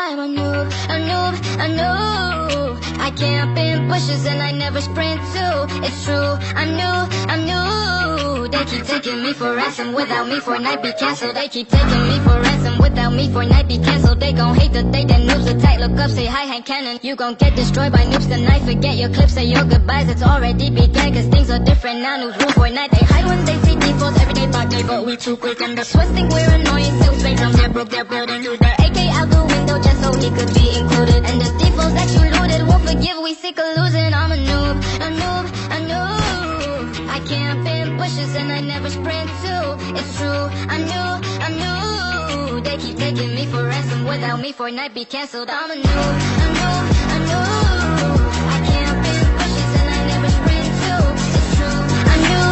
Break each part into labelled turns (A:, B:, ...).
A: I'm a noob, a noob, a noob. I camp in bushes and I never sprint too. It's true, I'm new. They keep taking me for ransom. Without me, Fortnite be cancelled. They keep taking me for ransom. Without me, Fortnite be cancelled. They gon' hate the day that noobs attack. Look up, say hi, hand cannon. You gon' get destroyed by noobs tonight. Forget your clips, say your goodbyes. It's already began, cause things are different now. Noobs rule Fortnite. They hide when they see defaults. Every day by day, but we too quick. And the Swiss think we're annoying. Till straight drums, they broke their building. Threw their AK out the window just so he could be included. And the defaults that you looted won't forgive. We sick of losing. I'm a noob, a noob, a noob. I camp in bushes and I never sprint too. It's true, I'm new. They keep taking me for ransom. Without me, Fortnite be cancelled. I'm a noob, a noob, a noob. I camp in bushes and I never sprint too. It's true, I'm new.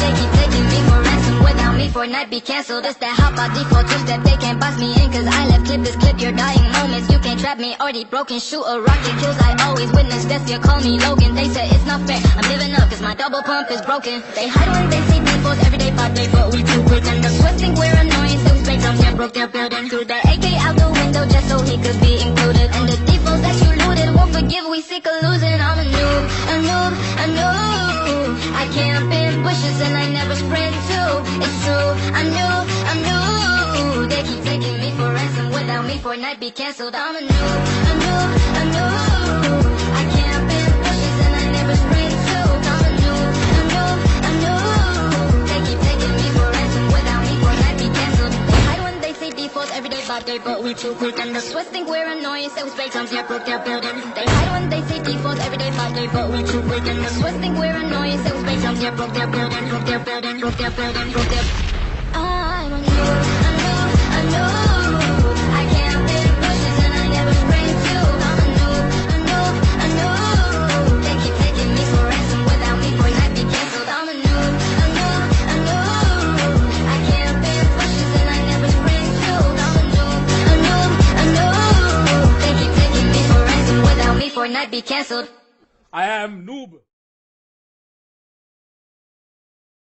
A: They keep taking me for ransom. Without me, Fortnite be cancelled. It's that hop by default twist that they can't box me in. Cause I left clip this clip your dying moments. You can't trap me, already broken. Shoot a rocket kills, I always witness death. You call me Logan. They said it's not fair. I'm living up cause my double pump is broken. They hide when they see defaults every day by day, but we too quick. And the Swiss think we're annoying. Still straight drums, yeah, broke their building. Threw their AK out the window just so he could be included. And the defaults that you looted won't forgive. We sick of losing. I'm a noob, a noob, a noob. I camp in bushes and I never sprint too. It's true, I'm new. They keep taking me for ransom. Without me, Fortnite be cancelled. I'm a noob, a noob, a noob. I camp in bushes and I never sprint too. I'm a noob, a noob, a noob. They keep taking me for ransom. Without me, Fortnite be cancelled. They hide when they see defaults every day by day, but we too quick. And the Swiss think we're annoying. Say we straight drums, yeah, broke their building. They hide when they see defaults every day by day, but we too quick. And the Swiss think we're annoying. Say we straight drums, yeah, broke their building, broke their building, broke their building, broke their. I'm a noob, a noob, a noob. I camp in bushes and I never sprint too. I'm a noob, a noob, a noob. They keep taking me for ransom. Without me, Fortnite be cancelled. I'm a noob, a noob, a noob. I camp in bushes and I never sprint too. I'm a noob, a noob, a noob. They keep taking me for ransom. Without me, Fortnite be cancelled.
B: I am noob.